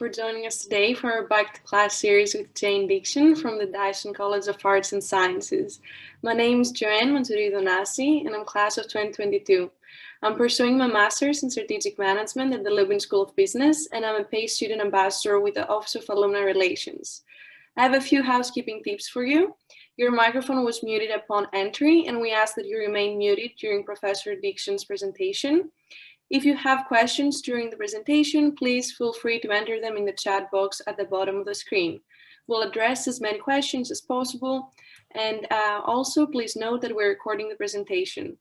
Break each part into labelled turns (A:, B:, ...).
A: for joining us today for our Back to Class series with Jane Dickson from the Dyson College of Arts and Sciences. My name is Joanne Mansouri Donasi, and I'm class of 2022. I'm pursuing my master's in strategic management at the Lubin School of Business, and I'm a paid student ambassador with the Office of Alumni Relations. I have a few housekeeping tips for you. Your microphone was muted upon entry, and we ask that you remain muted during Professor Dickson's presentation. If you have questions during the presentation, please feel free to enter them in the chat box at the bottom of the screen. We'll address as many questions as possible, and also please note that we're recording the presentation.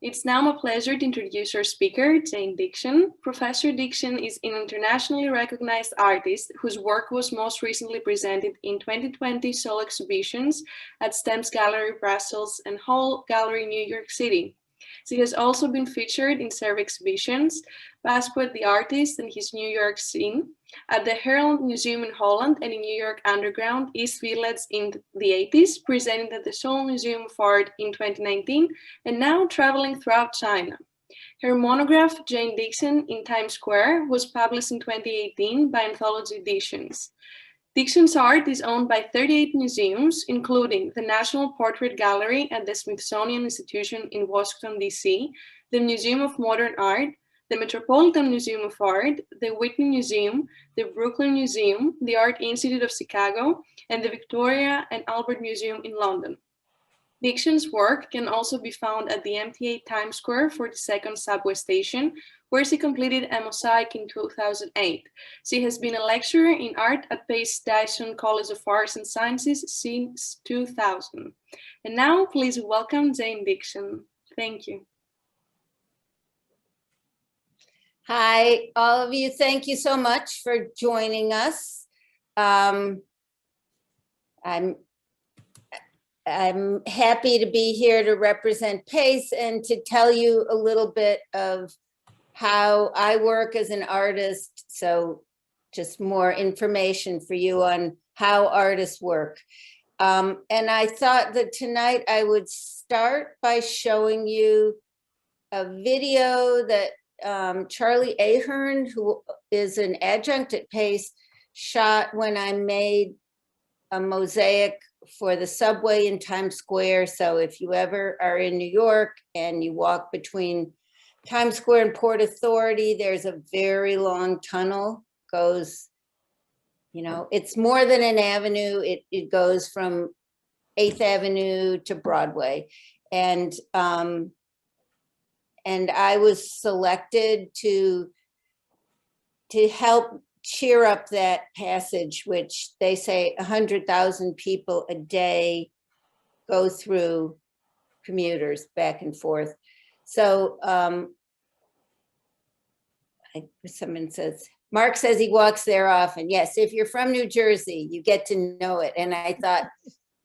A: It's now my pleasure to introduce our speaker, Jane Dickson. Professor Dickson is an internationally recognized artist whose work was most recently presented in 2020 solo exhibitions at STEM's Gallery Brussels and Hall Gallery New York City. She has also been featured in several exhibitions, Passport the Artist and his New York Scene, at the Herald Museum in Holland and in New York Underground East Village in the 80s, presented at the Seoul Museum of Art in 2019, and now traveling throughout China. Her monograph, Jane Dickson in Times Square, was published in 2018 by Anthology Editions. Dickson's art is owned by 38 museums, including the National Portrait Gallery at the Smithsonian Institution in Washington, D.C., the Museum of Modern Art, the Metropolitan Museum of Art, the Whitney Museum, the Brooklyn Museum, the Art Institute of Chicago, and the Victoria and Albert Museum in London. Dickson's work can also be found at the MTA Times Square 42nd subway station, where she completed a mosaic in 2008. She has been a lecturer in art at Pace Dyson College of Arts and Sciences since 2000. And now, please welcome Jane Dickson. Thank you.
B: Hi, all of you. Thank you so much for joining us. I'm happy to be here to represent PACE and to tell you a little bit of how I work as an artist. So just more information for you on how artists work. And I thought that tonight I would start by showing you a video that Charlie Ahern, who is an adjunct at PACE, shot when I made a mosaic for the subway in Times Square. So if you ever are in New York and you walk between Times Square and Port Authority, there's a very long tunnel, goes, you know, it's more than an avenue. It goes from 8th Avenue to Broadway. And I was selected to help cheer up that passage, which they say 100,000 people a day go through, commuters back and forth. So someone says, Mark says he walks there often. Yes, if you're from New Jersey, you get to know it. And I thought,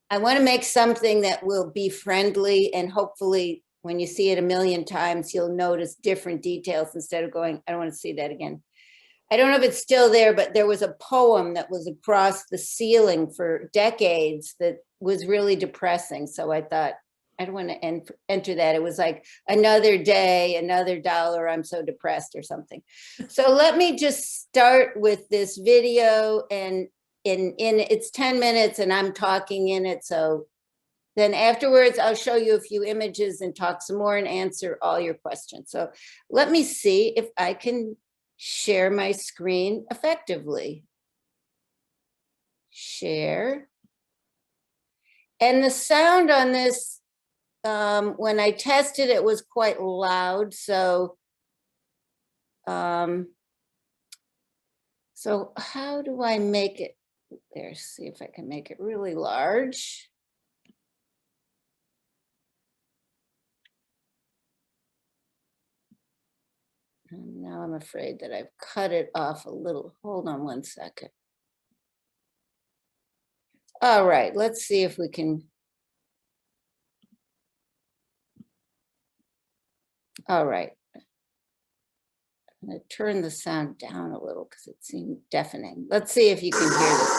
B: I want to make something that will be friendly, and hopefully when you see it a million times, you'll notice different details instead of going, I don't want to see that again. I don't know if it's still there, but there was a poem that was across the ceiling for decades that was really depressing. So I thought, I don't want to enter that. It was like, another day, another dollar, I'm so depressed or something. So let me just start with this video, and it's 10 minutes and I'm talking in it. So then afterwards, I'll show you a few images and talk some more and answer all your questions. So let me see if I can share my screen effectively. Share. And the sound on this, when I tested it, was quite loud. So, so how do I make it? There, see if I can make it really large. And now I'm afraid that I've cut it off a little. Hold on one second. All right, let's see if we can. All right. I'm going to turn the sound down a little because it seemed deafening. Let's see if you can hear this.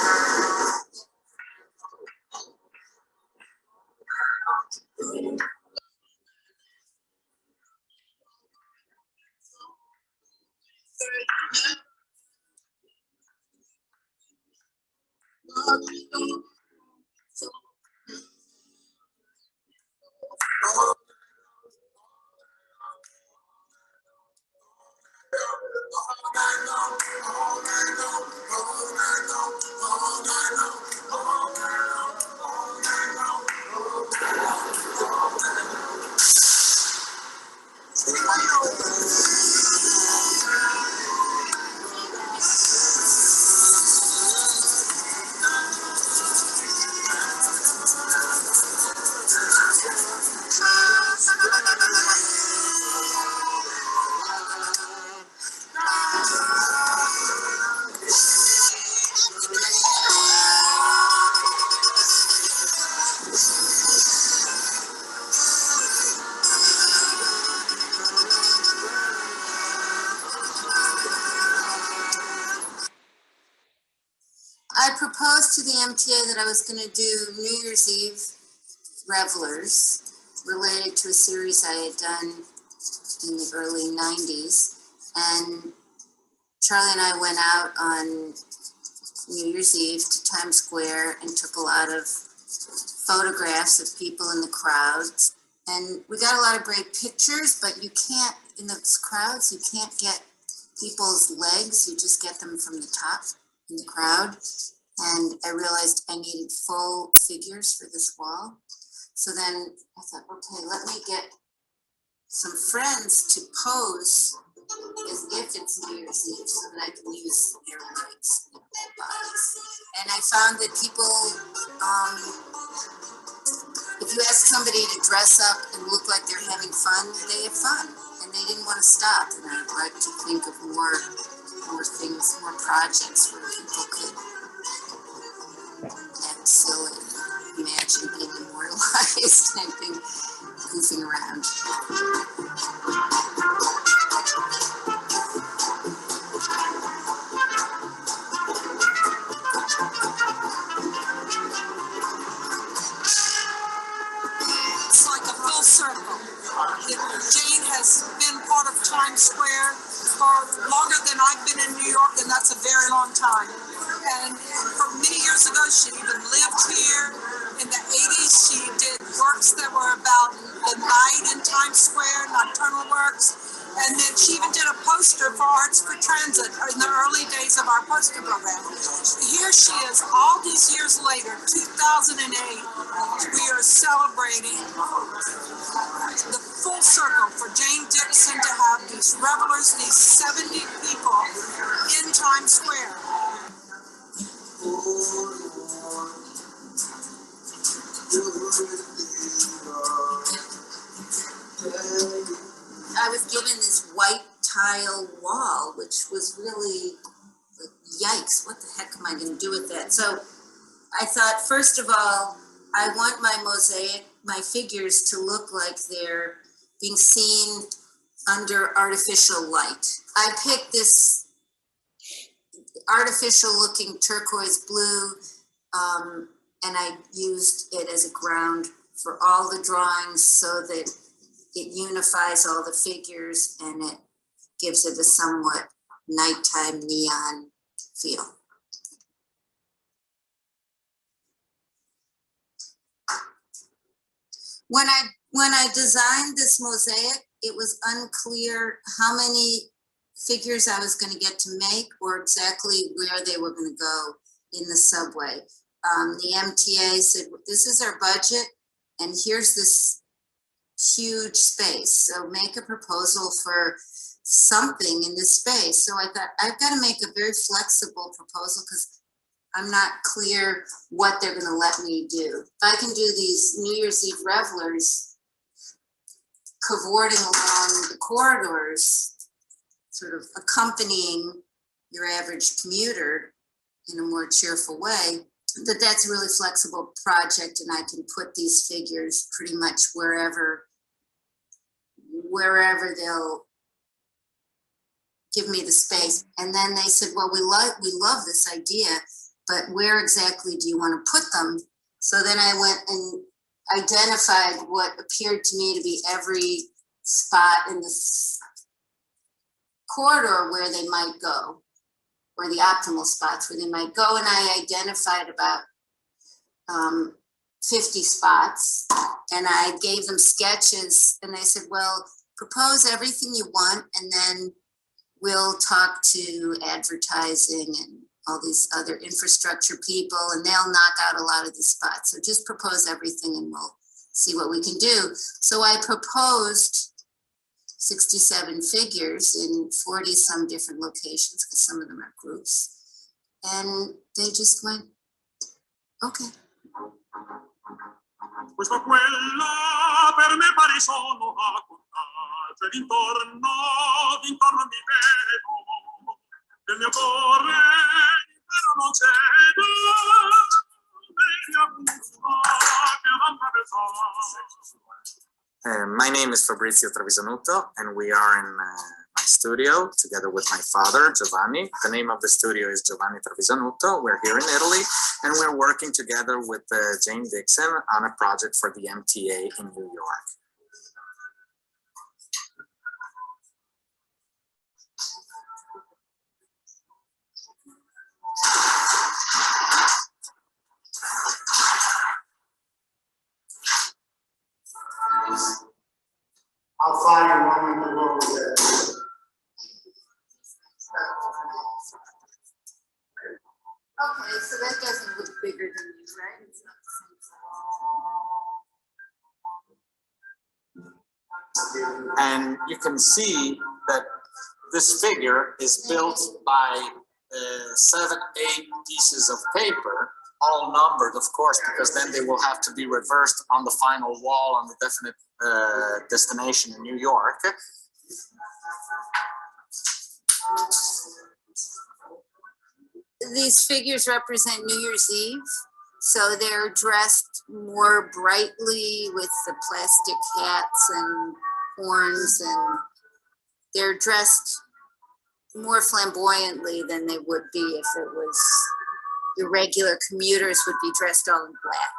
B: I proposed to the MTA that I was going to do New Year's Eve revelers related to a series I had done in the early 90s. And Charlie and I went out on New Year's Eve to Times Square and took a lot of photographs of people in the crowds. And we got a lot of great pictures, but you can't, in those crowds, you can't get people's legs, you just get them from the top in the crowd. And I realized I needed full figures for this wall. So then I thought, okay, let me get some friends to pose as if it's New Year's Eve so that I can use their legs and their bodies. And I found that people, if you ask somebody to dress up and look like they're having fun, they have fun. And they didn't want to stop. And I'd like to think of more things, more projects where people could act silly, imagine being immortalized, and think goofing around.
C: It's like a full circle. Jane has been part of Times Square for longer than I've been in New York, and that's a very long time. And for many years ago, she even lived here. In the 80s, she did works that were about the night in Times Square, nocturnal works. And then she even did a poster for Arts for Transit in the early days of our poster program. Here she is, all these years later, 2008, we are celebrating the full circle for Jane Dickson to have these revelers, these 70 people in Times Square.
B: I was given this white tile wall, which was really, yikes, what the heck am I going to do with that? So I thought, first of all, I want my mosaic, my figures to look like they're being seen under artificial light. I picked this artificial looking turquoise blue, and I used it as a ground for all the drawings so that it unifies all the figures and it gives it a somewhat nighttime neon feel. When I designed this mosaic, it was unclear how many figures I was going to get to make or exactly where they were going to go in the subway. The MTA said, this is our budget and here's this huge space. So make a proposal for something in this space. So I thought, I've got to make a very flexible proposal because I'm not clear what they're going to let me do. If I can do these New Year's Eve revelers cavorting along the corridors, sort of accompanying your average commuter in a more cheerful way, that's a really flexible project and I can put these figures pretty much wherever they'll give me the space. And then they said, well, we love this idea, but where exactly do you want to put them? So then I went and identified what appeared to me to be every spot in this corridor where they might go. or the optimal spots where they might go. And I identified about 50 spots, and I gave them sketches, and I said, well, propose everything you want, and then we'll talk to advertising and all these other infrastructure people, and they'll knock out a lot of the spots. So just propose everything and we'll see what we can do. So I proposed 67 figures in 40 some different locations, because some of them are groups. And they just went, okay.
D: Questo quella per me pari sono a contarci d'intorno mi vedo, del mio cuore però non cedo, meglio che avanti
E: My name is Fabrizio Trevisanuto, and we are in my studio together with my father, Giovanni. The name of the studio is Giovanni Trevisanuto. We're here in Italy, and we're working together with Jane Dickson on a project for the MTA in New York.
F: How far you want me to go with it?
B: Okay, so that doesn't look bigger than you, right? It's not the same size.
E: And you can see that this figure is built by 7, 8 pieces of paper, all numbered, of course, because then they will have to be reversed on the final wall on the definite destination in New York.
B: These figures represent New Year's Eve, so they're dressed more brightly with the plastic hats and horns, and they're dressed more flamboyantly than they would be if it was the regular commuters would be dressed all in black.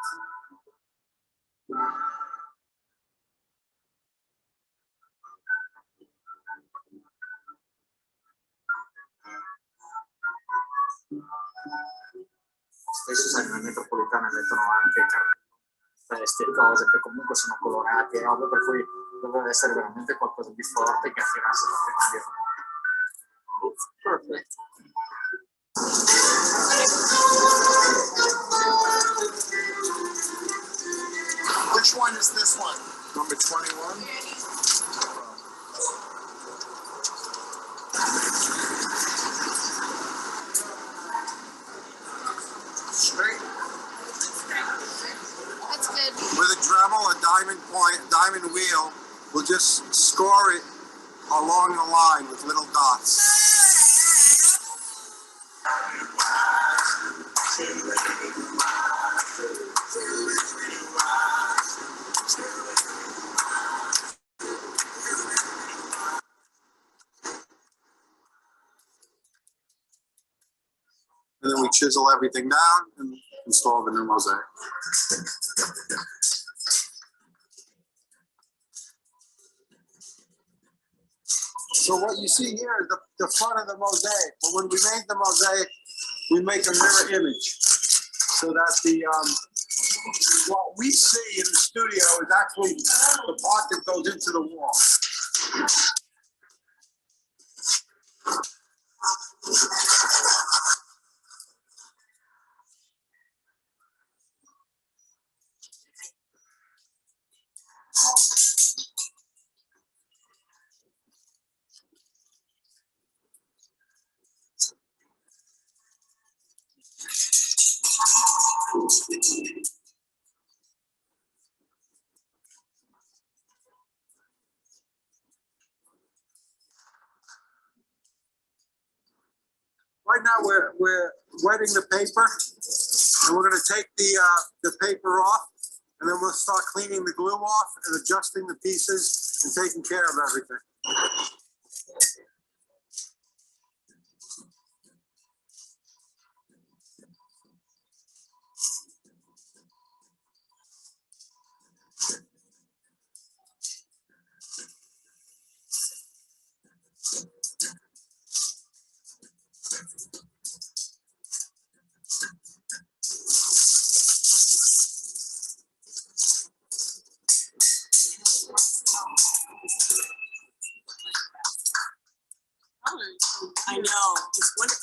E: Spesso sai, nelle metropolitane mettono anche feste e cose che comunque sono colorate, robe per cui doveva essere veramente qualcosa di forte che attirasse l'attenzione. It's perfect.
F: Which one is this one?
D: Number 21.
F: Straight.
B: That's good.
F: With a Dremel, a diamond wheel, we'll just score it along the line with little dots. And then we chisel everything down and install the new mosaic. So what you see here is the front of the mosaic. But when we made the mosaic, we make a mirror image so that what we see in the studio is actually the part that goes into the wall. Right now we're wetting the paper, and we're going to take the paper off, and then we'll start cleaning the glue off and adjusting the pieces and taking care of everything.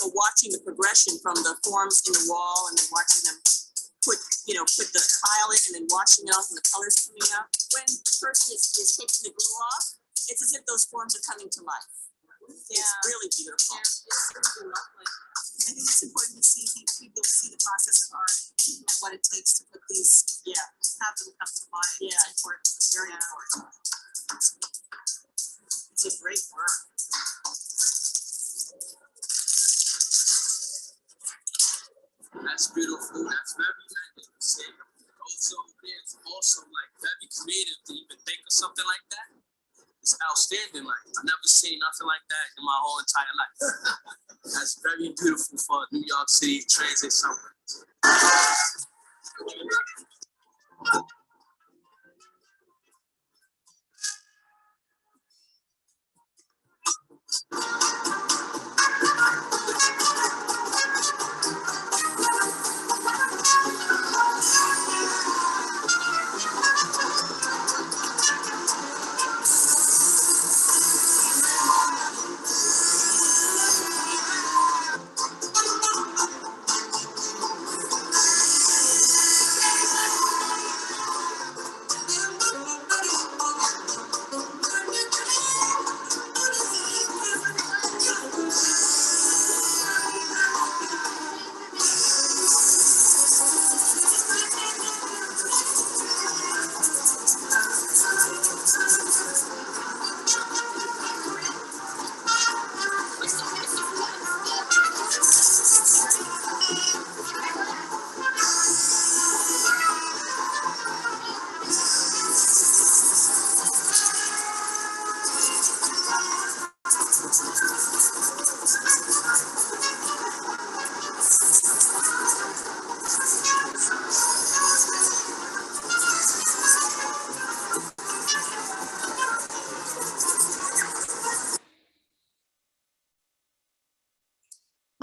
C: but watching the progression from the forms in the wall and then watching them put the tile in and then washing it off and the colors coming out. When the person is taking the glue off, it's as if those forms are coming to life. It's really beautiful. It's really lovely. I think it's important to see people see the process of art, what it takes to put these, have them come to life. Yeah, it's important. It's very important. It's a great work.
G: That's beautiful. That's very magnificent. Also, it's also like very creative to even think of something like that. It's outstanding. Like I've never seen nothing like that in my whole entire life. That's very beautiful for New York City Transit Summer.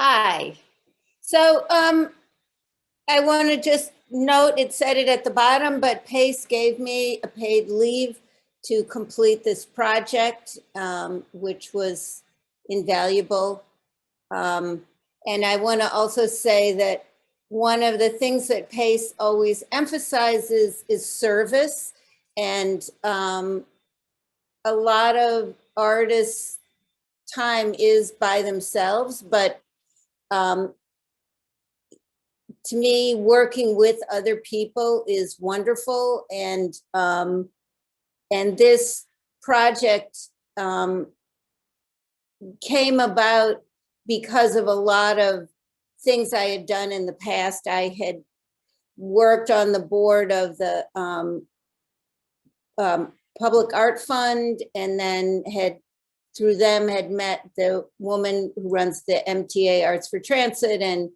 B: Hi. So I want to just note, it said it at the bottom, but Pace gave me a paid leave to complete this project, which was invaluable. And I want to also say that one of the things that Pace always emphasizes is service. And a lot of artists' time is by themselves, but to me, working with other people is wonderful. And this project came about because of a lot of things I had done in the past. I had worked on the board of the Public Art Fund, and then through them had met the woman who runs the MTA Arts for Transit, and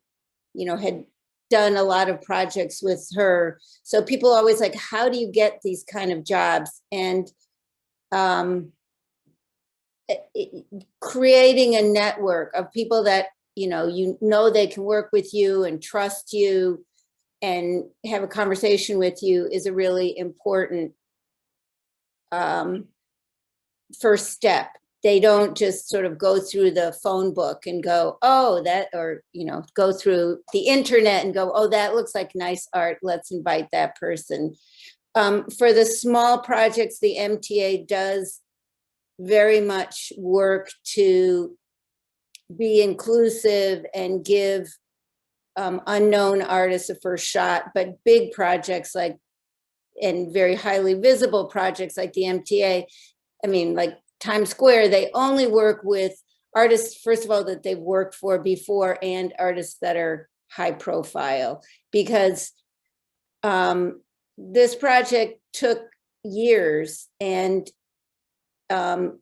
B: had done a lot of projects with her. So people always like, how do you get these kind of jobs? And creating a network of people that they can work with you and trust you and have a conversation with you is a really important first step. They don't just sort of go through the phone book and go, oh, that, or, go through the internet and go, oh, that looks like nice art. Let's invite that person. For the small projects, the MTA does very much work to be inclusive and give unknown artists a first shot, but big projects and very highly visible projects like the MTA, like Times Square, they only work with artists, first of all, that they've worked for before, and artists that are high profile, because this project took years, and I'm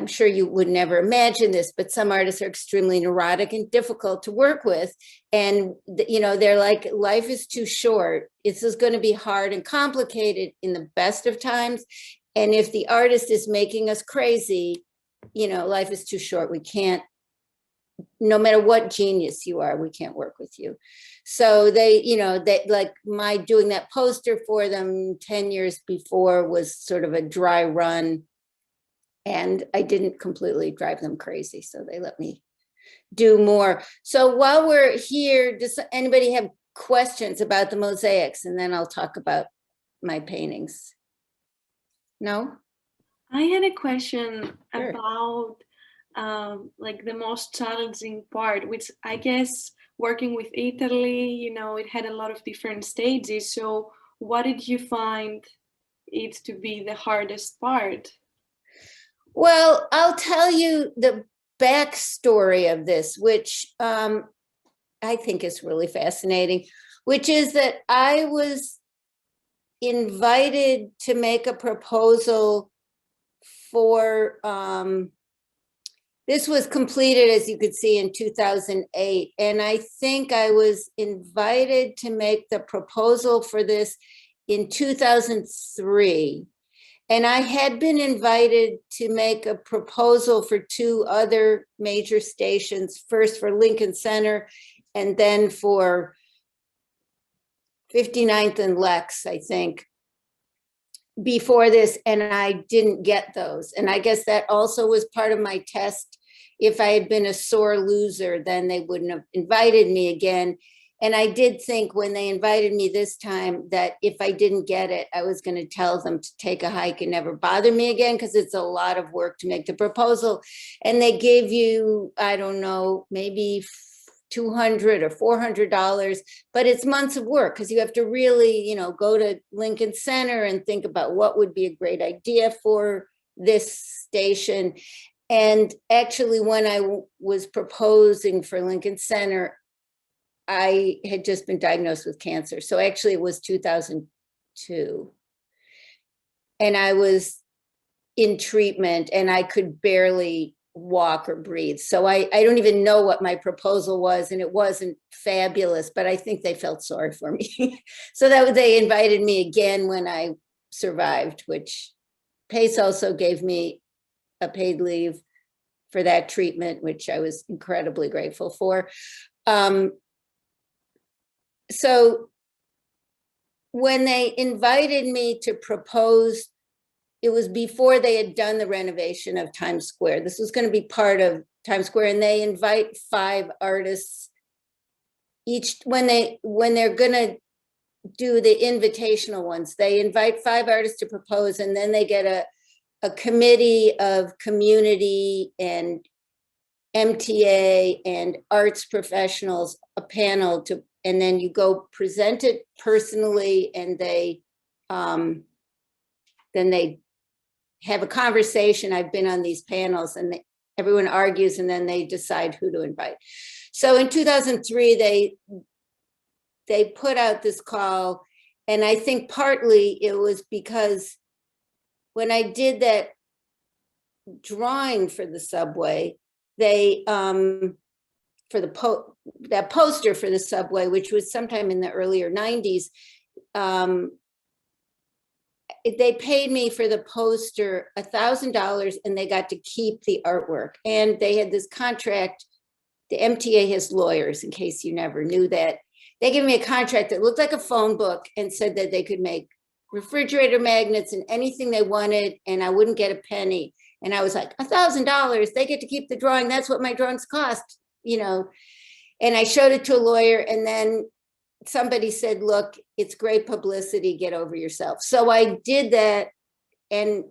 B: sure you would never imagine this, but some artists are extremely neurotic and difficult to work with. And, they're like, life is too short. This is going to be hard and complicated in the best of times. And if the artist is making us crazy, life is too short. We can't, no matter what genius you are, we can't work with you. So they like my doing that poster for them 10 years before was sort of a dry run. And I didn't completely drive them crazy. So they let me do more. So while we're here, does anybody have questions about the mosaics? And then I'll talk about my paintings. No?
A: I had a question
B: Sure.
A: about like the most challenging part, which I guess working with Italy, you know, it had a lot of different stages. So what did you find it to be the hardest part?
B: Well, I'll tell you the backstory of this, which I think is really fascinating, which is that I was invited to make a proposal for, this was completed, as you could see, in 2008. And I think I was invited to make the proposal for this in 2003. And I had been invited to make a proposal for 2 other major stations, first for Lincoln Center and then for 59th and Lex, I think, before this, and I didn't get those. And I guess that also was part of my test. If I had been a sore loser, then they wouldn't have invited me again. And I did think when they invited me this time that if I didn't get it, I was going to tell them to take a hike and never bother me again, because it's a lot of work to make the proposal. And they gave you, I don't know, maybe $200 or $400, but it's months of work because you have to really, you know, go to Lincoln Center and think about what would be a great idea for this station. And actually, when I was proposing for Lincoln Center, I had just been diagnosed with cancer. So actually it was 2002. And I was in treatment and I could barely walk or breathe. So I don't even know what my proposal was, and it wasn't fabulous, but I think they felt sorry for me. So that they invited me again when I survived, which PACE also gave me a paid leave for that treatment, which I was incredibly grateful for. So when they invited me to propose, it was before they had done the renovation of Times Square. This was going to be part of Times Square, and they invite 5 artists each. When they're going to do the invitational ones, they invite 5 artists to propose, and then they get a committee of community and MTA and arts professionals, a panel to, and then you go present it personally, and they then they have a conversation. I've been on these panels, and everyone argues, and then they decide who to invite. So in 2003, they put out this call, and I think partly it was because when I did that drawing for the subway, they for that poster for the subway, which was sometime in the earlier 90s, they paid me for the poster $1,000, and they got to keep the artwork. And they had this contract. The MTA has lawyers, in case you never knew that. They gave me a contract that looked like a phone book and said that they could make refrigerator magnets and anything they wanted, and I wouldn't get a penny. And I was like, $1,000, they get to keep the drawing. That's what my drawings cost, you know. And I showed it to a lawyer, and then somebody said, look, it's great publicity, get over yourself. So I did that, and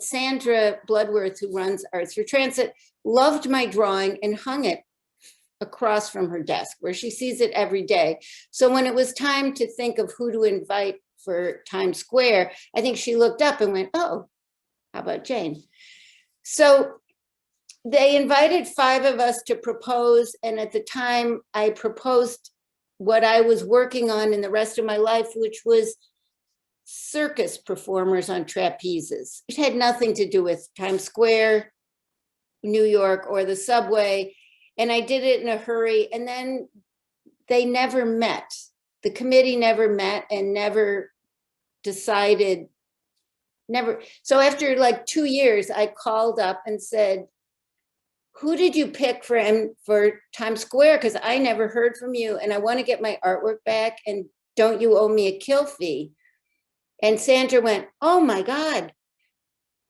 B: Sandra Bloodworth, who runs Arts for Transit, loved my drawing and hung it across from her desk where she sees it every day. So when it was time to think of who to invite for Times Square, I think she looked up and went, oh, how about Jane? So they invited 5 of us to propose. And at the time I proposed what I was working on in the rest of my life, which was circus performers on trapezes. It had nothing to do with Times Square, New York, or the subway. And I did it in a hurry. And then they never met. The committee never met and never decided, never. So after like 2 years, I called up and said, who did you pick for Times Square? Because I never heard from you, and I want to get my artwork back, and don't you owe me a kill fee? And Sandra went, oh my God,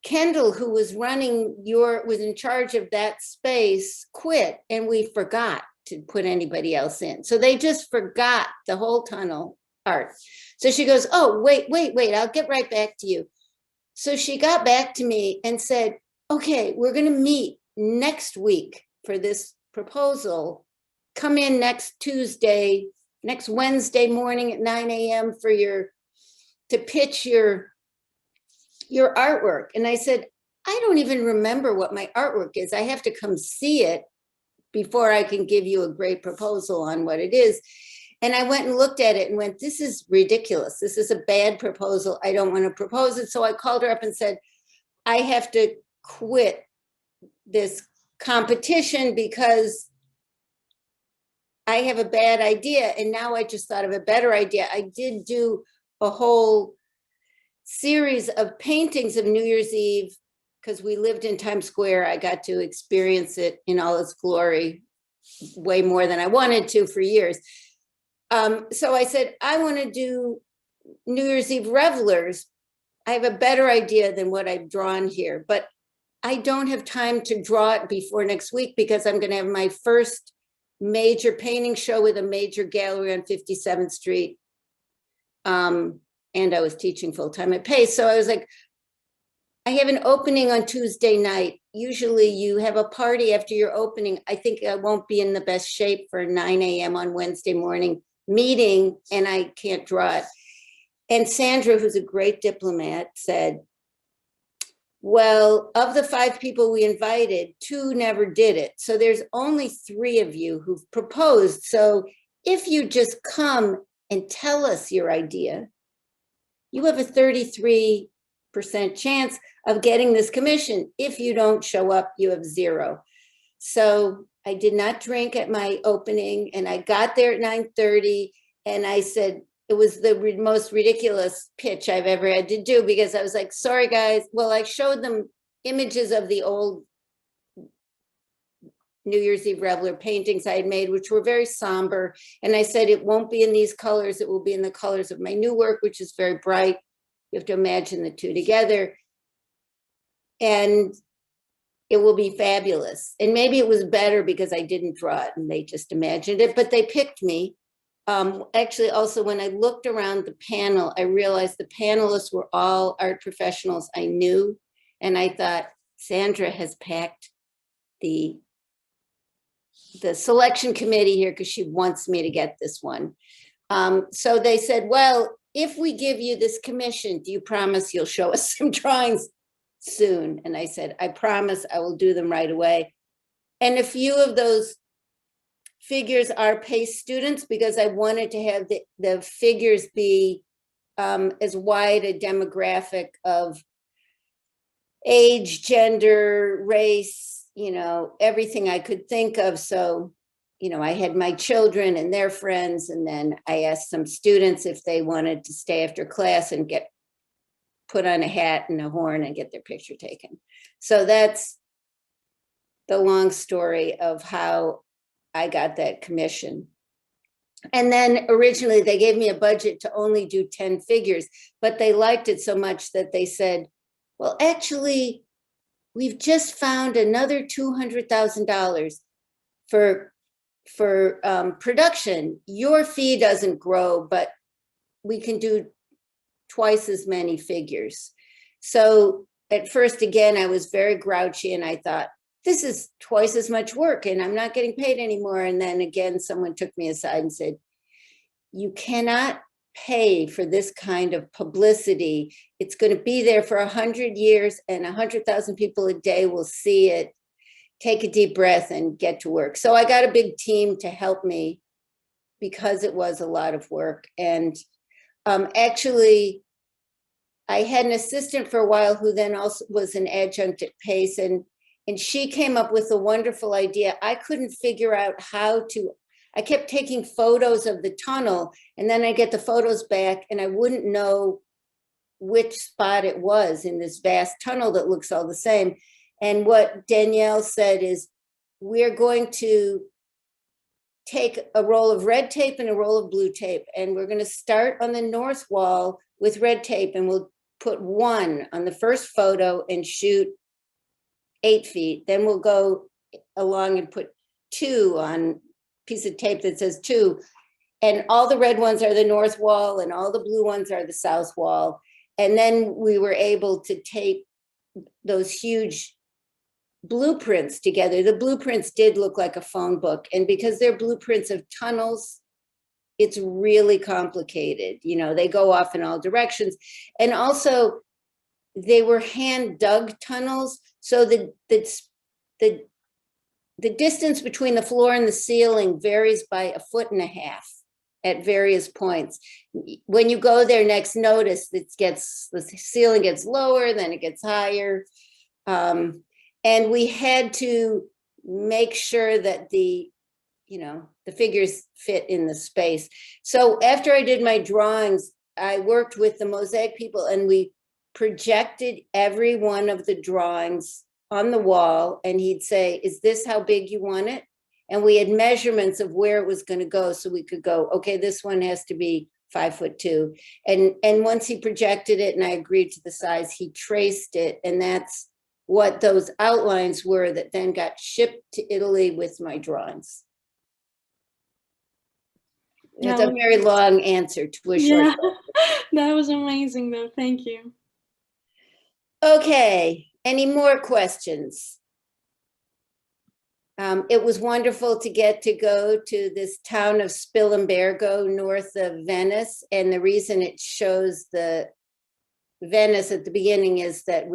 B: Kendall, who was was in charge of that space, quit, and we forgot to put anybody else in. So they just forgot the whole tunnel art. So she goes, oh, wait, I'll get right back to you. So she got back to me and said, okay, we're going to meet next week for this proposal. Come in next Wednesday morning at 9 a.m. to pitch your artwork. And I said, I don't even remember what my artwork is. I have to come see it before I can give you a great proposal on what it is. And I went and looked at it and went, this is ridiculous. This is a bad proposal. I don't want to propose it. So I called her up and said, I have to quit this competition because I have a bad idea. And now I just thought of a better idea. I did do a whole series of paintings of New Year's Eve because we lived in Times Square. I got to experience it in all its glory way more than I wanted to for years. So I said, I want to do New Year's Eve revelers. I have a better idea than what I've drawn here, but I don't have time to draw it before next week because I'm going to have my first major painting show with a major gallery on 57th Street. And I was teaching full-time at Pace. So I was like, I have an opening on Tuesday night. Usually you have a party after your opening. I think I won't be in the best shape for 9 a.m. on Wednesday morning meeting, and I can't draw it. And Sandra, who's a great diplomat, said, well, of the 5 people we invited, 2 never did it. So there's only 3 of you who've proposed. So if you just come and tell us your idea, you have a 33% chance of getting this commission. If you don't show up, you have 0. So I did not drink at my opening, and I got there at 9:30, and I said, it was the most ridiculous pitch I've ever had to do because I was like, sorry guys. Well, I showed them images of the old New Year's Eve Reveler paintings I had made, which were very somber. And I said, it won't be in these colors. It will be in the colors of my new work, which is very bright. You have to imagine the 2 together. And it will be fabulous. And maybe it was better because I didn't draw it and they just imagined it, but they picked me. Actually, also, when I looked around the panel, I realized the panelists were all art professionals I knew. And I thought, Sandra has packed the selection committee here because she wants me to get this one. So they said, well, if we give you this commission, do you promise you'll show us some drawings soon? And I said, I promise I will do them right away. And a few of those figures are PACE students because I wanted to have the figures be as wide a demographic of age, gender, race, everything I could think of. So, I had my children and their friends, and then I asked some students if they wanted to stay after class and get put on a hat and a horn and get their picture taken. So that's the long story of how I got that commission. And then originally they gave me a budget to only do 10 figures, but they liked it so much that they said, well, actually, we've just found another $200,000 for production. Your fee doesn't grow, but we can do twice as many figures. So at first, again, I was very grouchy and I thought, this is twice as much work and I'm not getting paid anymore. And then again, someone took me aside and said, you cannot pay for this kind of publicity. It's going to be there for 100 years and 100,000 people a day will see it. Take a deep breath and get to work. So I got a big team to help me because it was a lot of work. And actually, I had an assistant for a while who then also was an adjunct at Pace, and she came up with a wonderful idea. I couldn't figure out how to, I kept taking photos of the tunnel and then I get the photos back and I wouldn't know which spot it was in this vast tunnel that looks all the same. And what Danielle said is, we're going to take a roll of red tape and a roll of blue tape, and we're going to start on the north wall with red tape, and we'll put 1 on the first photo and shoot 8 feet. Then we'll go along and put 2 on piece of tape that says 2. And all the red ones are the north wall and all the blue ones are the south wall. And then we were able to tape those huge blueprints together. The blueprints did look like a phone book. And because they're blueprints of tunnels, it's really complicated. You know, they go off in all directions. And also they were hand dug tunnels. So the distance between the floor and the ceiling varies by 1.5 feet at various points. When you go there next, notice the ceiling gets lower, then it gets higher. And we had to make sure that the figures fit in the space. So after I did my drawings, I worked with the mosaic people and we projected every one of the drawings on the wall, and he'd say, is this how big you want it? And we had measurements of where it was going to go, so we could go, okay, this one has to be 5'2". And once he projected it and I agreed to the size, he traced it, and that's what those outlines were that then got shipped to Italy with my drawings. It's a very long answer to a short.
A: That was amazing though. Thank you.
B: Okay, any more questions? It was wonderful to get to go to this town of Spilimbergo, north of Venice. And the reason it shows the Venice at the beginning is that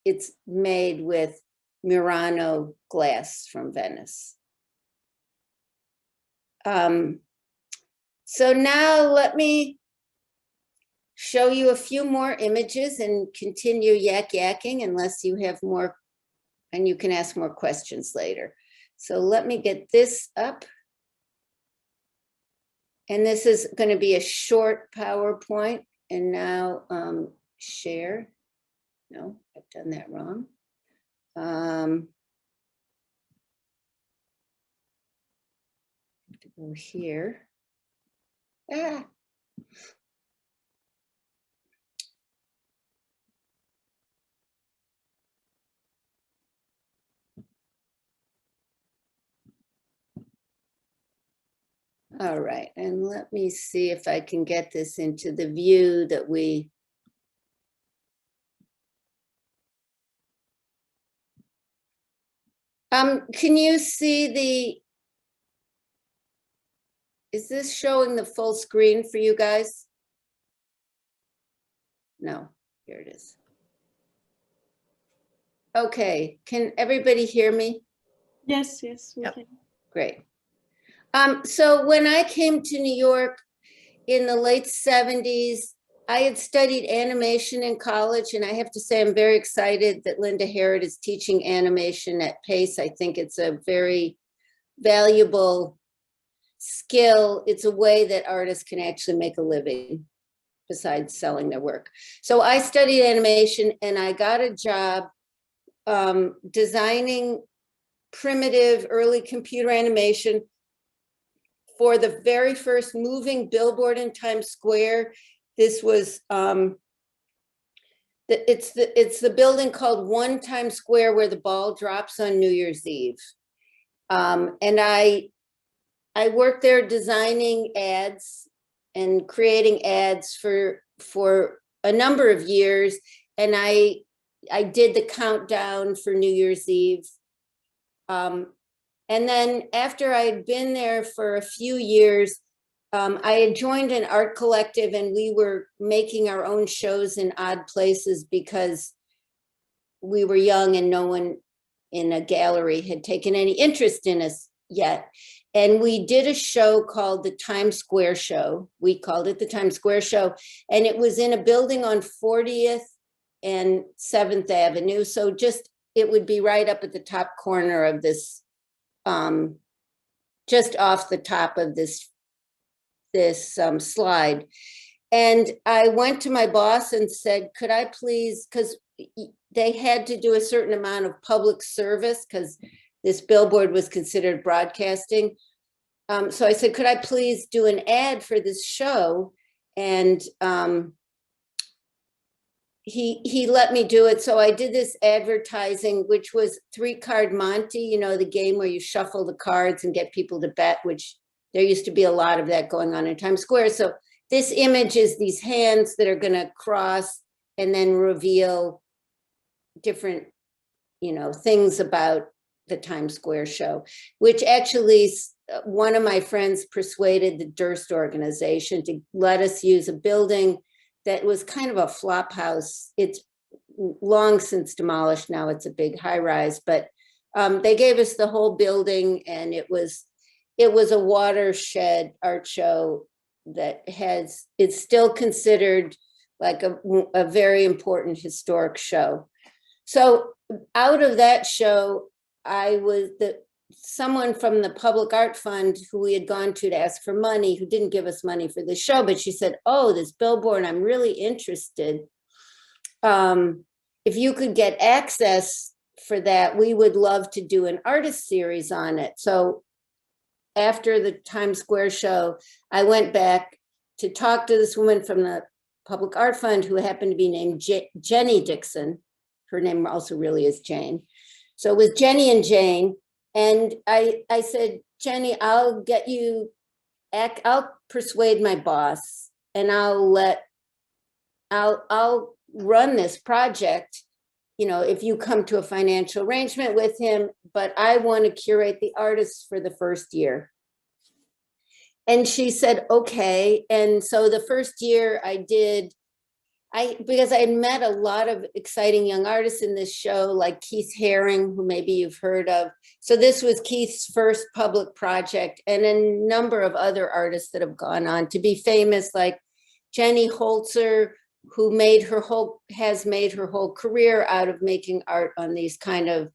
B: it's made with Murano glass from Venice. So now let me show you a few more images and continue yakking unless you have more, and you can ask more questions later. So let me get this up. And this is going to be a short PowerPoint. And now share. No, I've done that wrong. To go here. Ah. All right, and let me see if I can get this into the view that we. Can you see is this showing the full screen for you guys? No, here it is. Okay, can everybody hear me?
A: Yes, we
B: Yep.
A: can.
B: Great. So when I came to New York in the late 70s, I had studied animation in college, and I have to say I'm very excited that Linda Harrod is teaching animation at Pace. I think it's a very valuable skill. It's a way that artists can actually make a living besides selling their work. So I studied animation, and I got a job designing primitive early computer animation for the very first moving billboard in Times Square. This was it's the building called One Times Square where the ball drops on New Year's Eve. And I worked there designing ads and creating ads for a number of years. And I did the countdown for New Year's Eve. And then after I had been there for a few years, I had joined an art collective, and we were making our own shows in odd places because we were young and no one in a gallery had taken any interest in us yet. And we did a show called the Times Square Show. We called it the Times Square Show. And it was in a building on 40th and 7th Avenue. So just, it would be right up at the top corner of this, just off the top of this slide. And I went to my boss and said, could I please, because they had to do a certain amount of public service because this billboard was considered broadcasting. So I said, could I please do an ad for this show? And he let me do it. So I did this advertising, which was 3-card Monte, you know, the game where you shuffle the cards and get people to bet, which there used to be a lot of that going on in Times Square. So this image is these hands that are going to cross and then reveal different, you know, things about the Times Square show, which actually one of my friends persuaded the Durst organization to let us use a building that was kind of a flop house. It's long since demolished now. It's a big high rise, but they gave us the whole building, and it was a watershed art show that it's still considered like a very important historic show. So out of that show, someone from the Public Art Fund who we had gone to ask for money, who didn't give us money for the show, but she said, oh, this billboard, I'm really interested. If you could get access for that, we would love to do an artist series on it. So after the Times Square show, I went back to talk to this woman from the Public Art Fund who happened to be named Jenny Dickson. Her name also really is Jane. So it was Jenny and Jane. And I said, Jenny, I'll persuade my boss, and I'll run this project, you know, if you come to a financial arrangement with him, but I want to curate the artists for the first year. And she said, okay. And so the first year because I had met a lot of exciting young artists in this show, like Keith Haring, who maybe you've heard of. So this was Keith's first public project, and a number of other artists that have gone on to be famous, like Jenny Holzer, who has made her whole career out of making art on these kind of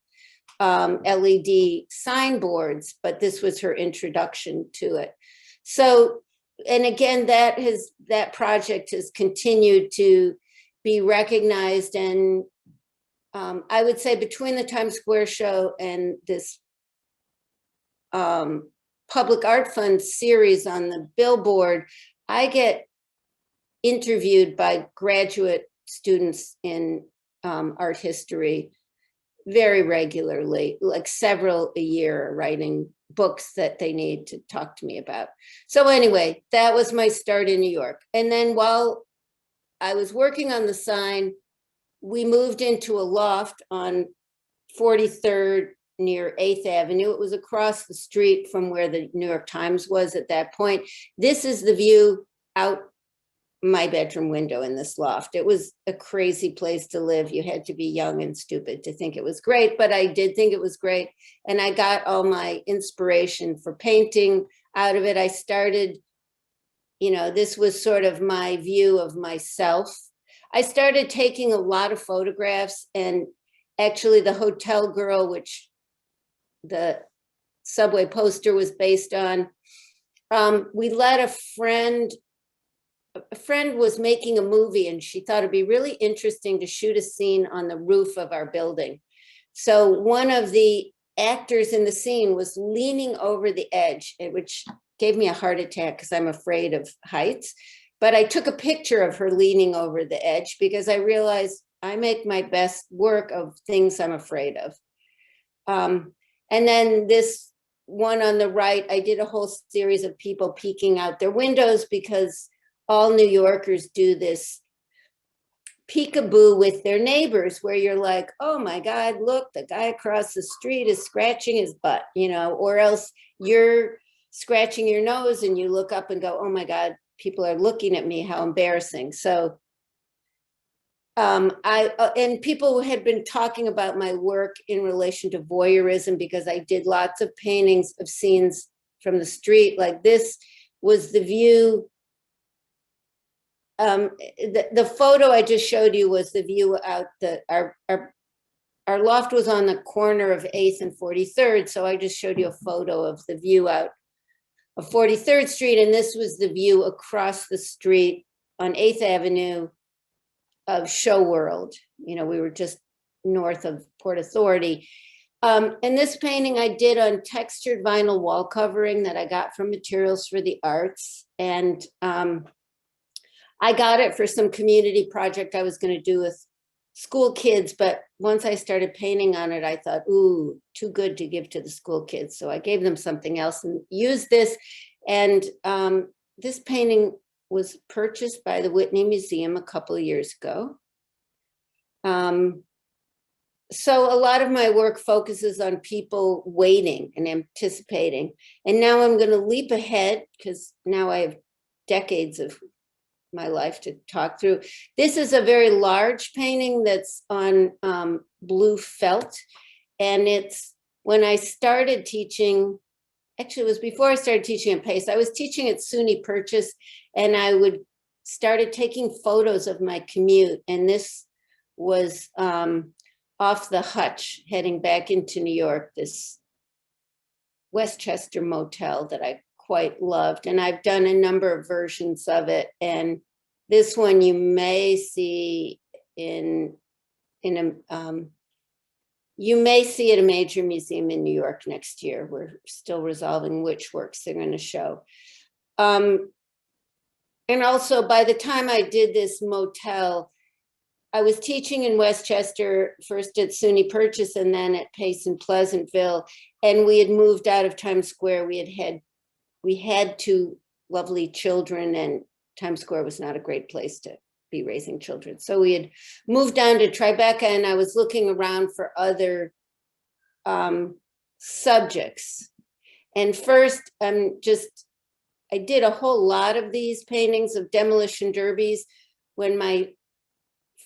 B: LED signboards, but this was her introduction to it. So, and again, that project has continued to be recognized. And I would say between the Times Square show and this Public Art Fund series on the billboard, I get interviewed by graduate students in art history very regularly, like several a year, writing books that they need to talk to me about. So anyway, that was my start in New York. And then while I was working on the sign, we moved into a loft on 43rd near 8th Avenue. It was across the street from where the New York Times was at that point. This is the view out my bedroom window in this loft. It was a crazy place to live. You had to be young and stupid to think it was great, but I did think it was great. And I got all my inspiration for painting out of it. I started, you know, this was sort of my view of myself. I started taking a lot of photographs, and actually the Hotel Girl, which the subway poster was based on, we let a friend was making a movie, and she thought it'd be really interesting to shoot a scene on the roof of our building. So one of the actors in the scene was leaning over the edge, which gave me a heart attack because I'm afraid of heights. But I took a picture of her leaning over the edge because I realized I make my best work of things I'm afraid of. And then this one on the right, I did a whole series of people peeking out their windows because all New Yorkers do this peekaboo with their neighbors, where you're like, oh my God, look, the guy across the street is scratching his butt, you know, or else you're scratching your nose and you look up and go, oh my God, people are looking at me, how embarrassing. So and people had been talking about my work in relation to voyeurism because I did lots of paintings of scenes from the street. Like this was the view. The photo I just showed you was the view out our loft was on the corner of 8th and 43rd. So I just showed you a photo of the view out of 43rd Street. And this was the view across the street on 8th Avenue of Show World. You know, we were just north of Port Authority. And this painting I did on textured vinyl wall covering that I got from Materials for the Arts. And I got it for some community project I was going to do with school kids, but once I started painting on it, I thought, ooh, too good to give to the school kids. So I gave them something else and used this. And this painting was purchased by the Whitney Museum a couple of years ago. So a lot of my work focuses on people waiting and anticipating. And now I'm going to leap ahead because now I have decades of my life to talk through. This is a very large painting that's on blue felt. And it's when I started teaching, actually it was before I started teaching at Pace. I was teaching at SUNY Purchase, and I started taking photos of my commute. And this was off the Hutch heading back into New York, this Westchester motel that I quite loved. And I've done a number of versions of it. And this one you may see you may see at a major museum in New York next year. We're still resolving which works they're going to show. And also, by the time I did this motel, I was teaching in Westchester, first at SUNY Purchase and then at Pace in Pleasantville. And we had moved out of Times Square. We had two lovely children, and Times Square was not a great place to be raising children. So we had moved down to Tribeca, and I was looking around for other subjects. And first, I did a whole lot of these paintings of demolition derbies when my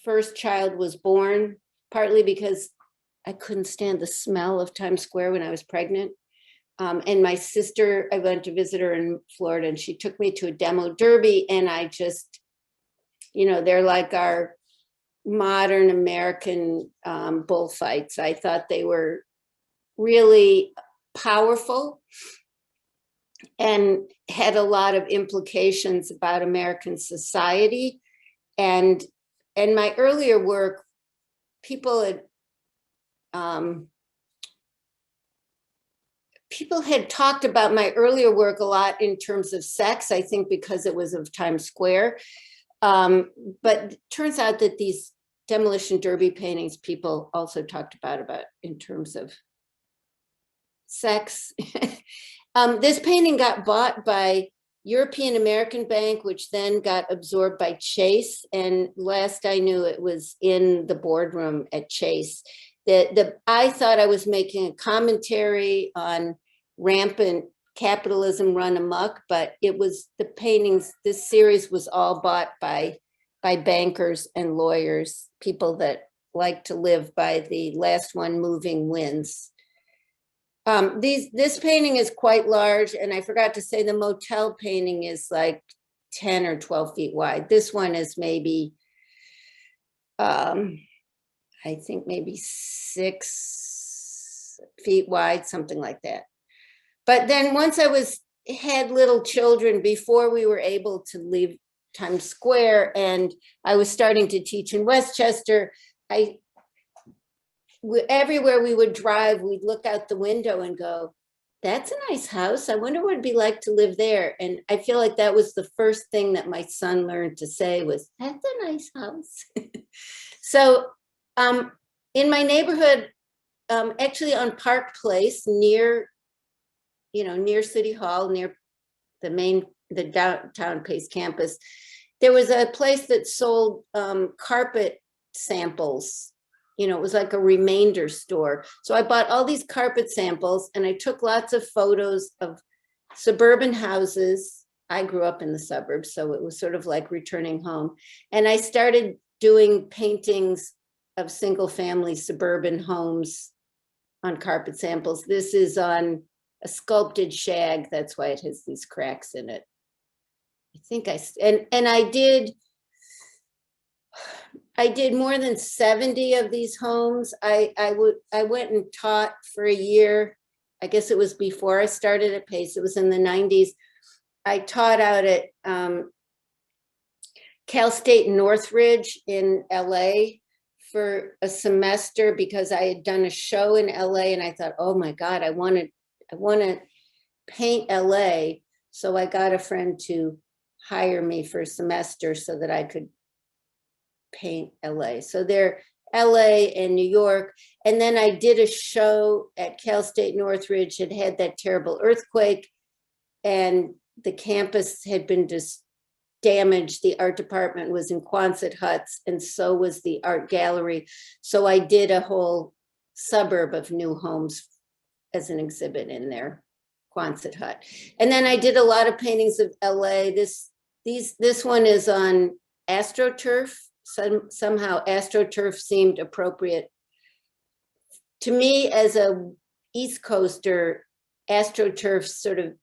B: first child was born, partly because I couldn't stand the smell of Times Square when I was pregnant. And my sister, I went to visit her in Florida, and she took me to a demo derby, and I just, they're like our modern American bullfights. I thought they were really powerful and had a lot of implications about American society. And my earlier work, people had talked about my earlier work a lot in terms of sex, I think because it was of Times Square. But it turns out that these demolition derby paintings, people also talked about in terms of sex. This painting got bought by European American Bank, which then got absorbed by Chase. And last I knew, it was in the boardroom at Chase. I thought I was making a commentary on rampant capitalism run amok, but it was the paintings, this series was all bought by bankers and lawyers, people that like to live by the last one moving wins. This painting is quite large, and I forgot to say the motel painting is like 10 or 12 feet wide. This one is maybe, I think maybe 6 feet wide, something like that. But then once I had little children, before we were able to leave Times Square, and I was starting to teach in Westchester, everywhere we would drive, we'd look out the window and go, that's a nice house. I wonder what it'd be like to live there. And I feel like that was the first thing that my son learned to say was, that's a nice house. So in my neighborhood, actually on Park Place, near City Hall, near the downtown Pace campus, there was a place that sold carpet samples. It was like a remainder store. So I bought all these carpet samples, and I took lots of photos of suburban houses. I grew up in the suburbs, so it was sort of like returning home. And I started doing paintings of single family suburban homes on carpet samples. This is on a sculpted shag. That's why it has these cracks in it. I think I did more than 70 of these homes. I went and taught for a year. I guess it was before I started at Pace. It was in the 90s. I taught out at Cal State Northridge in LA for a semester because I had done a show in LA, and I thought, oh my God, I want to paint LA. So I got a friend to hire me for a semester so that I could paint LA. So they're LA and New York. And then I did a show at Cal State Northridge. It had that terrible earthquake and the campus had been just damaged. The art department was in Quonset huts and so was the art gallery. So I did a whole suburb of new homes as an exhibit in their Quonset hut. And then I did a lot of paintings of LA. This one is on AstroTurf. Somehow AstroTurf seemed appropriate. To me, as a East Coaster, AstroTurf sort of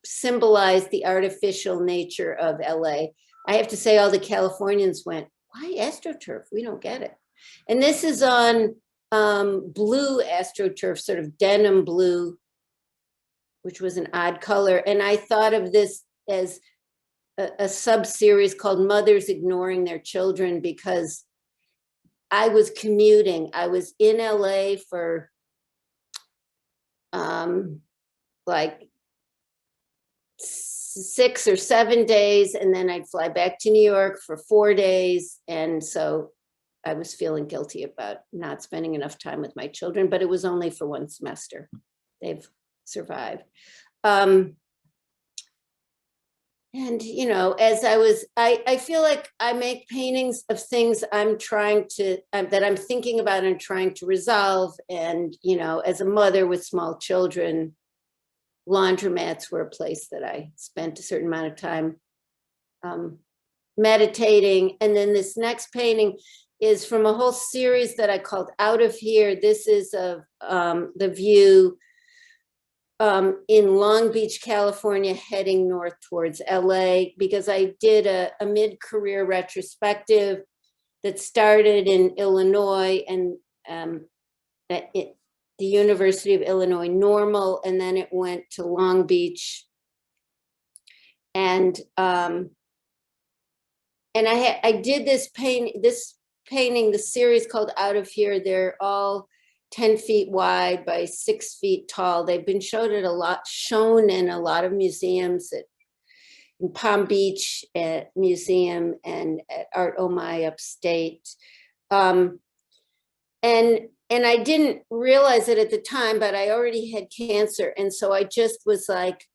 B: symbolized the artificial nature of LA. I have to say all the Californians went, why AstroTurf? We don't get it. And this is on blue AstroTurf, sort of denim blue, which was an odd color. And I thought of this as a sub-series called Mothers Ignoring Their Children because I was commuting. I was in LA for like 6 or 7 days, and then I'd fly back to New York for 4 days. And so I was feeling guilty about not spending enough time with my children, but it was only for one semester. They've survived. And, you know, as I feel like I make paintings of things I'm trying to, that I'm thinking about and trying to resolve. And, you know, as a mother with small children, laundromats were a place that I spent a certain amount of time meditating. And then this next painting is from a whole series that I called Out of Here. This is of the view in Long Beach, California, heading north towards LA, because I did a mid-career retrospective that started in Illinois and at the University of Illinois Normal, and then it went to Long Beach. And I did this painting, the series called Out of Here. They're all 10 feet wide by 6 feet tall. They've been shown in a lot of museums, in Palm Beach at Museum and at Art OMI upstate. And I didn't realize it at the time, but I already had cancer. And so I just was like,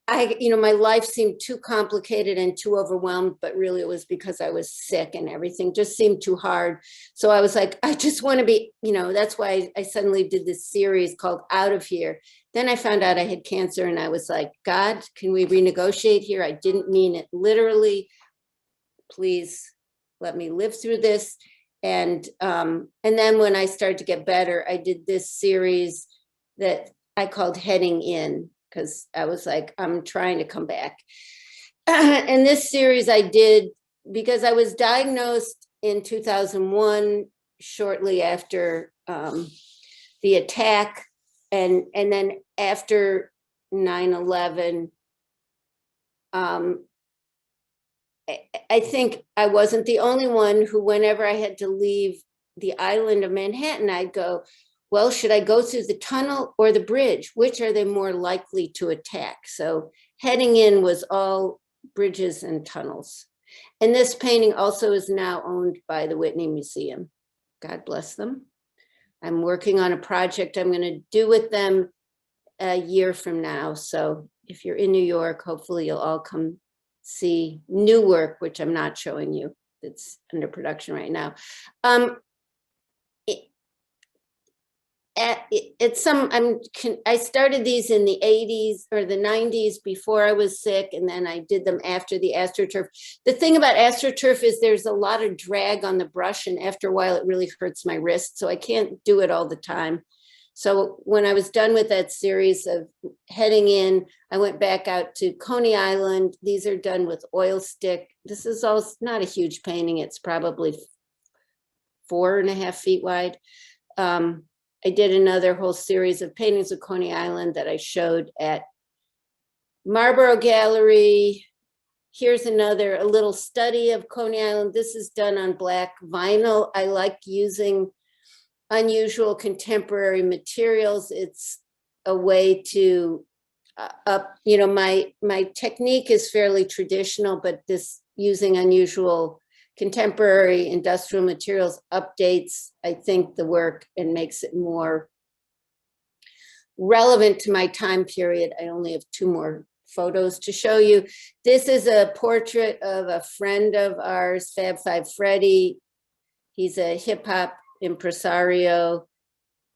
B: my life seemed too complicated and too overwhelmed, but really it was because I was sick and everything just seemed too hard. So I was like, I just want to be, that's why I suddenly did this series called Out of Here. Then I found out I had cancer and I was like, God, can we renegotiate here? I didn't mean it literally. Please let me live through this. And then when I started to get better, I did this series that I called Heading In, because I was like, I'm trying to come back. And this series I did because I was diagnosed in 2001, shortly after the attack. And then after 9/11, I think I wasn't the only one who, whenever I had to leave the island of Manhattan, I'd go, well, should I go through the tunnel or the bridge? Which are they more likely to attack? So Heading In was all bridges and tunnels. And this painting also is now owned by the Whitney Museum. God bless them. I'm working on a project I'm going to do with them a year from now. So if you're in New York, hopefully you'll all come see new work, which I'm not showing you. It's under production right now. I started these in the 80s or the 90s before I was sick, and then I did them after the AstroTurf. The thing about AstroTurf is there's a lot of drag on the brush, and after a while it really hurts my wrist, so I can't do it all the time. So when I was done with that series of Heading In, I went back out to Coney Island. These are done with oil stick. This is also not a huge painting. It's probably 4.5 feet wide. I did another whole series of paintings of Coney Island that I showed at Marlborough Gallery. Here's a little study of Coney Island. This is done on black vinyl. I like using unusual contemporary materials. It's a way to up, you know, my technique is fairly traditional, but this using unusual contemporary industrial materials updates, I think, the work and makes it more relevant to my time period. I only have 2 more photos to show you. This is a portrait of a friend of ours, Fab Five Freddy. He's a hip hop impresario.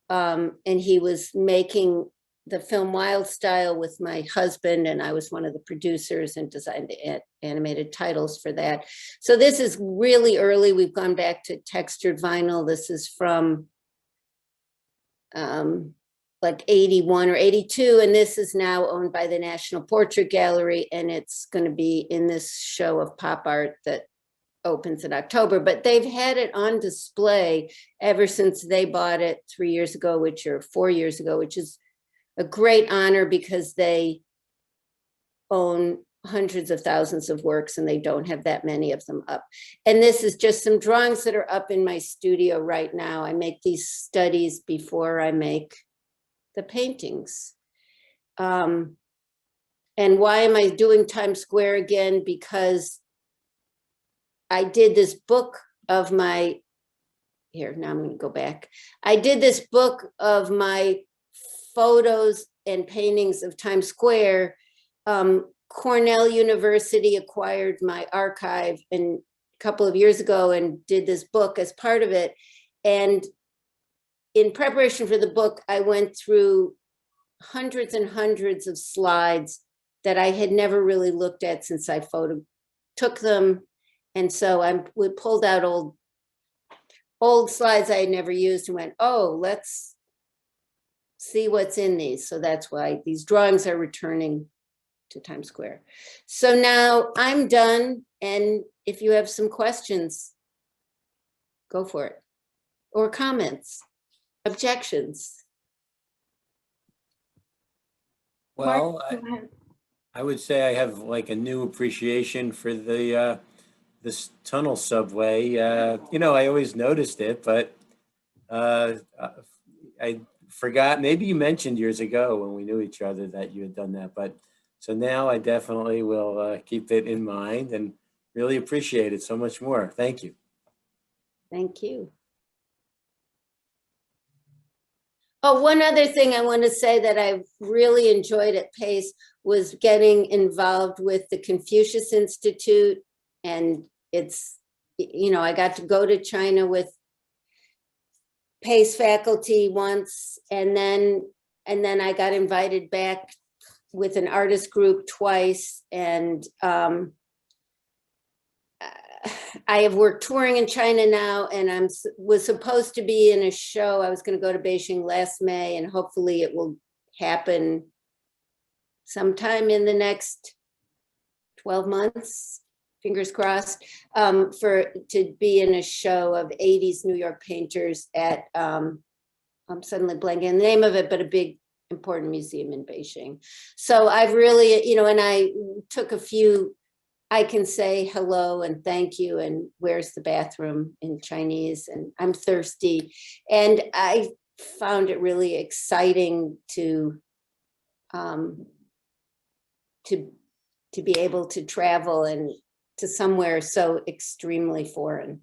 B: And he was making the film Wild Style with my husband, and I was one of the producers and designed the animated titles for that. So this is really early. We've gone back to textured vinyl. This is from like 81 or 82, and this is now owned by the National Portrait Gallery, and it's going to be in this show of pop art that opens in October. But they've had it on display ever since they bought it 3 years ago, or 4 years ago, which is a great honor because they own hundreds of thousands of works and they don't have that many of them up. And this is just some drawings that are up in my studio right now. I make these studies before I make the paintings. And why am I doing Times Square again? Because I did this book of my, here, now I'm going to go back. I did this book of my photos and paintings of Times Square. Cornell University acquired my archive a couple of years ago and did this book as part of it. And in preparation for the book, I went through hundreds and hundreds of slides that I had never really looked at since I took them. And so we pulled out old slides I had never used and went, oh, let's see what's in these. So that's why these drawings are returning to Times Square. So now I'm done. And if you have some questions, go for it. Or comments, objections.
H: Well,
A: Mark, go ahead.
H: I would say I have like a new appreciation for this tunnel subway. You know, I always noticed it, but I forgot. Maybe you mentioned years ago when we knew each other that you had done that. But so now I definitely will keep it in mind and really appreciate it so much more. Thank you.
B: Thank you. Oh, one other thing I want to say that I really enjoyed at Pace was getting involved with the Confucius Institute. And it's, you know, I got to go to China with Pace faculty once, and then I got invited back with an artist group twice. And I have worked touring in China now, and was supposed to be in a show. I was going to go to Beijing last May, and hopefully it will happen sometime in the next 12 months, fingers crossed, to be in a show of 80s New York painters at, I'm suddenly blanking on the name of it, but a big important museum in Beijing. So I've really, you know, and I took a few, I can say hello and thank you and where's the bathroom in Chinese, and I'm thirsty. And I found it really exciting to be able to travel and to somewhere so extremely foreign.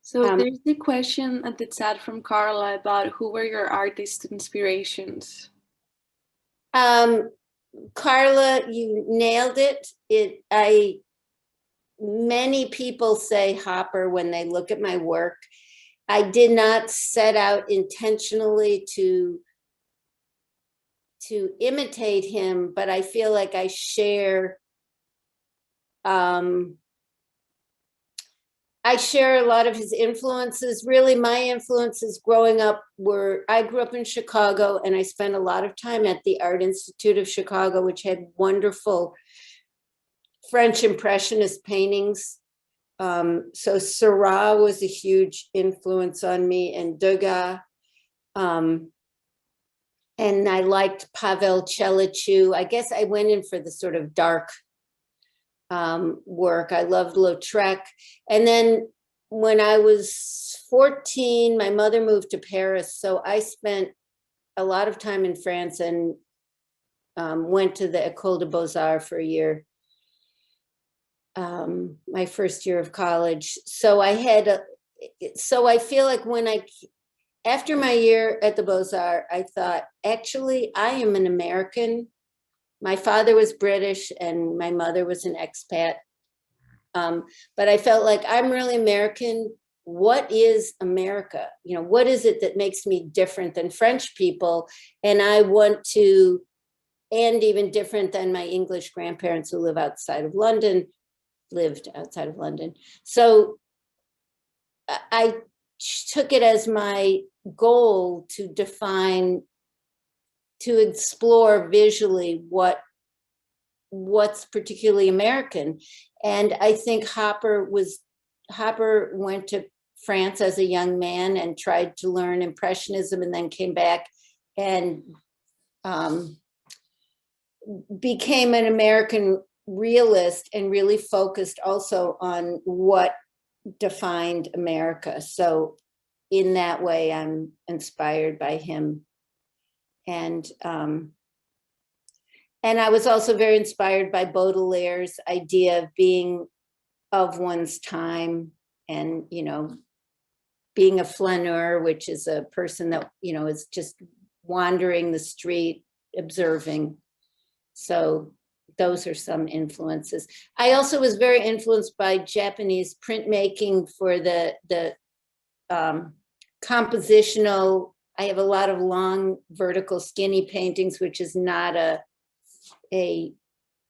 A: So there's the question at the chat from Carla about who were your artist inspirations?
B: Carla, you nailed it. Many people say Hopper when they look at my work. I did not set out intentionally to imitate him, but I feel like I share a lot of his influences. Really, my influences growing up I grew up in Chicago, and I spent a lot of time at the Art Institute of Chicago, which had wonderful French Impressionist paintings. So Seurat was a huge influence on me, and Degas. And I liked Pavel Chelichu. I guess I went in for the sort of dark work. I loved Lautrec. And then when I was 14, my mother moved to Paris. So I spent a lot of time in France and went to the École des Beaux-Arts for a year. My first year of college. So I feel like after my year at the Beaux-Arts, I thought, actually, I am an American. My father was British and my mother was an expat. But I felt like I'm really American. What is America? You know, what is it that makes me different than French people? And I want to, and even different than my English grandparents who lived outside of London. So I took it as my goal to explore visually what's particularly American. And I think Hopper went to France as a young man and tried to learn Impressionism, and then came back and became an American realist and really focused also on what defined America. So in that way, I'm inspired by him. And I was also very inspired by Baudelaire's idea of being of one's time and, you know, being a flaneur, which is a person that, you know, is just wandering the street, observing. So those are some influences. I also was very influenced by Japanese printmaking for the compositional. I have a lot of long vertical skinny paintings, which is not a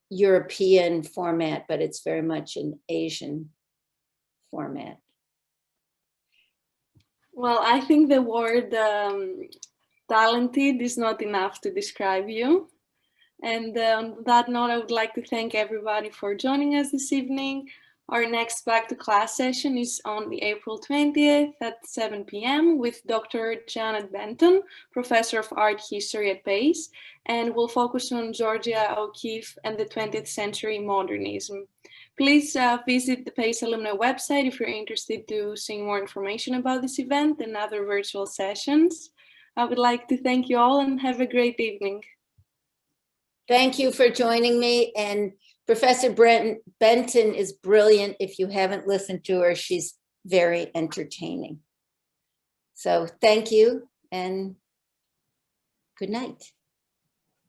B: European format, but it's very much an Asian format.
A: Well, I think the word talented is not enough to describe you. And on that note, I would like to thank everybody for joining us this evening. Our next Back to Class session is on the April 20th at 7 p.m. with Dr. Janet Benton, Professor of Art History at Pace, and we'll focus on Georgia O'Keeffe and the 20th century modernism. Please visit the Pace Alumni website if you're interested to see more information about this event and other virtual sessions. I would like to thank you all and have a great evening.
B: Thank you for joining me. And Professor Benton is brilliant. If you haven't listened to her, she's very entertaining. So thank you and good night.